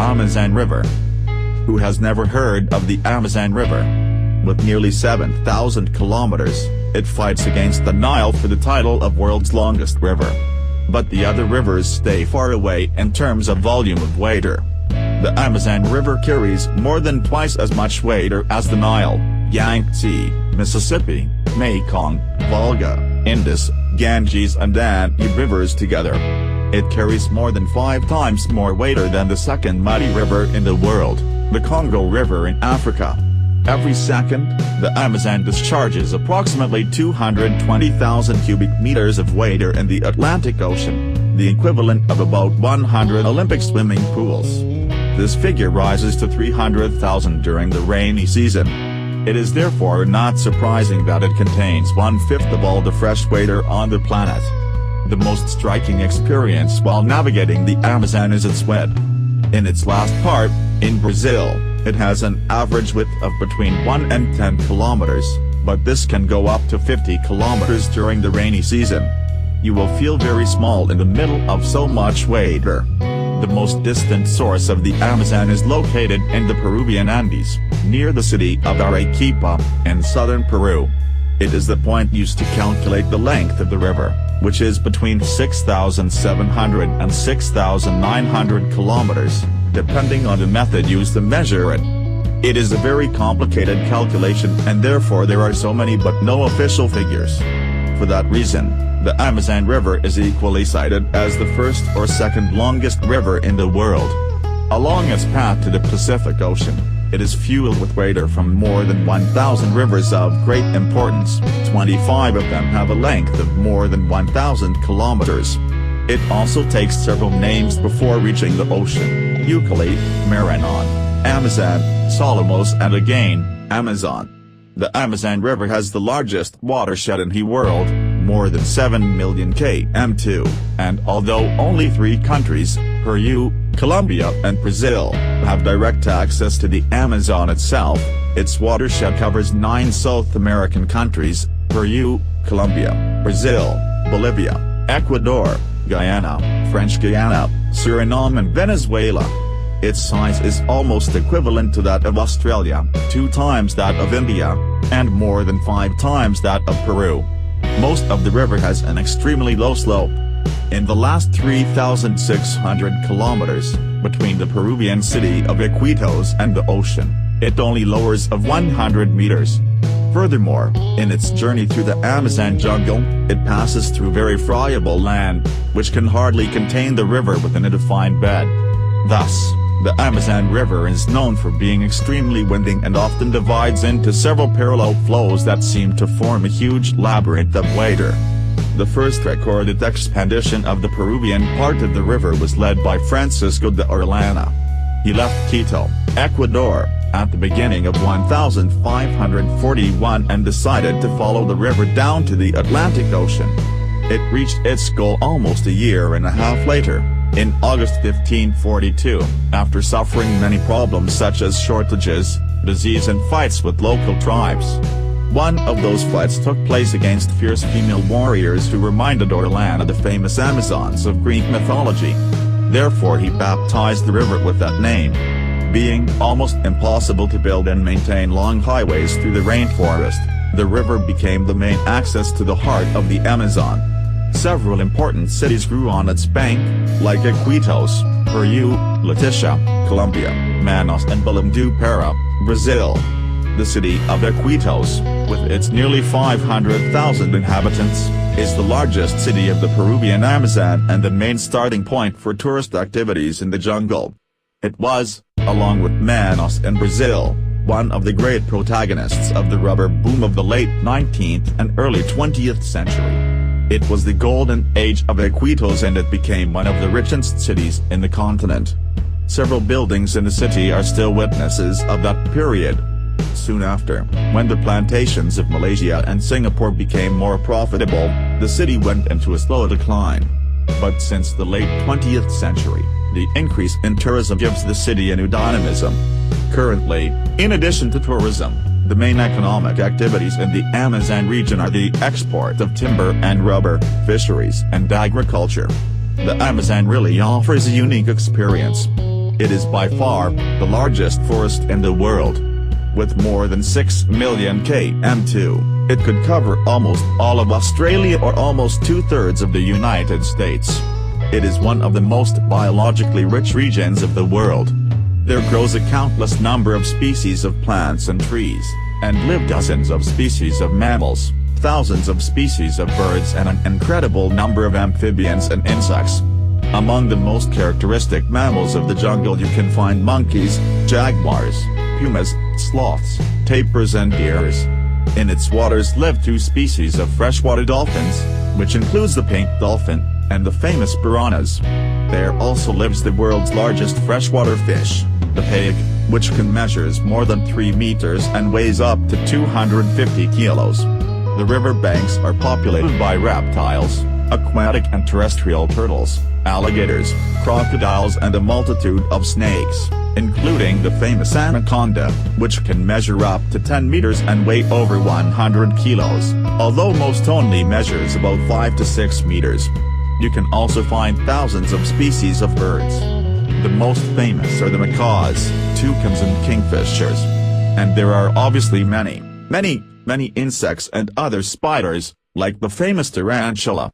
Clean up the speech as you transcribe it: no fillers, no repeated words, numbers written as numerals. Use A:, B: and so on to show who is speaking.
A: Amazon River. Who has never heard of the Amazon River? With nearly 7,000 kilometers, it fights against the Nile for the title of world's longest river. But the other rivers stay far away in terms of volume of water. The Amazon River carries more than twice as much water as the Nile, Yangtze, Mississippi, Mekong, Volga, Indus, Ganges and Danube rivers together. It carries more than 5 times more water than the second muddy river in the world, the Congo River in Africa. Every second, the Amazon discharges approximately 220,000 cubic meters of water in the Atlantic Ocean, the equivalent of about 100 Olympic swimming pools. This figure rises to 300,000 during the rainy season. It is therefore not surprising that it contains 1/5 of all the fresh water on the planet. The most striking experience while navigating the Amazon is its width. In its last part, in Brazil, it has an average width of between 1 and 10 kilometers, but this can go up to 50 kilometers during the rainy season. You will feel very small in the middle of so much water. The most distant source of the Amazon is located in the Peruvian Andes, near the city of Arequipa, in southern Peru. It is the point used to calculate the length of the river, which is between 6,700 and 6,900 kilometers, depending on the method used to measure it. It is a very complicated calculation and therefore there are so many but no official figures. For that reason, the Amazon River is equally cited as the first or second longest river in the world. Along its path to the Pacific Ocean, it is fueled with water from more than 1,000 rivers of great importance. 25 of them have a length of more than 1,000 kilometers. It also takes several names before reaching the ocean: Euclid, Maranon, Amazon, Solomos and again, Amazon. The Amazon River has the largest watershed in the world, more than 7 million km2, and although only 3 countries, Peru, Colombia and Brazil, have direct access to the Amazon itself, its watershed covers 9 South American countries: Peru, Colombia, Brazil, Bolivia, Ecuador, Guyana, French Guiana, Suriname and Venezuela. Its size is almost equivalent to that of Australia, 2 times that of India, and more than 5 times that of Peru. Most of the river has an extremely low slope. In the last 3,600 kilometers, between the Peruvian city of Iquitos and the ocean, it only lowers of 100 meters. Furthermore, in its journey through the Amazon jungle, it passes through very friable land, which can hardly contain the river within a defined bed. Thus, the Amazon River is known for being extremely windy and often divides into several parallel flows that seem to form a huge labyrinth of water. The first recorded expedition of the Peruvian part of the river was led by Francisco de Orellana. He left Quito, Ecuador, at the beginning of 1541 and decided to follow the river down to the Atlantic Ocean. It reached its goal almost a year and a half later, in August 1542, after suffering many problems such as shortages, disease and fights with local tribes. One of those fights took place against fierce female warriors who reminded Orellana of the famous Amazons of Greek mythology. Therefore he baptized the river with that name. Being almost impossible to build and maintain long highways through the rainforest, the river became the main access to the heart of the Amazon. Several important cities grew on its bank, like Iquitos, Peru, Leticia, Colombia, Manaus and Belém do Pará, Brazil. The city of Iquitos, with its nearly 500,000 inhabitants, is the largest city of the Peruvian Amazon and the main starting point for tourist activities in the jungle. It was, along with Manaus and Brazil, one of the great protagonists of the rubber boom of the late 19th and early 20th century. It was the golden age of Iquitos and it became one of the richest cities in the continent. Several buildings in the city are still witnesses of that period. Soon after, when the plantations of Malaysia and Singapore became more profitable, the city went into a slow decline. But since the late 20th century, the increase in tourism gives the city a new dynamism. Currently, in addition to tourism, the main economic activities in the Amazon region are the export of timber and rubber, fisheries and agriculture. The Amazon really offers a unique experience. It is by far the largest forest in the world. With more than 6 million km², it could cover almost all of Australia or almost 2/3 of the United States. It is one of the most biologically rich regions of the world. There grows a countless number of species of plants and trees, and live dozens of species of mammals, thousands of species of birds and an incredible number of amphibians and insects. Among the most characteristic mammals of the jungle you can find monkeys, jaguars, pumas, sloths, tapirs and deers. In its waters live 2 species of freshwater dolphins, which includes the pink dolphin, and the famous piranhas. There also lives the world's largest freshwater fish, the pike, which can measures more than 3 meters and weighs up to 250 kilos. The river banks are populated by reptiles, aquatic and terrestrial turtles, alligators, crocodiles and a multitude of snakes, including the famous anaconda, which can measure up to 10 meters and weigh over 100 kilos, although most only measures about 5 to 6 meters. You can also find thousands of species of birds. The most famous are the macaws, toucans and kingfishers. And there are obviously many insects and other spiders, like the famous tarantula.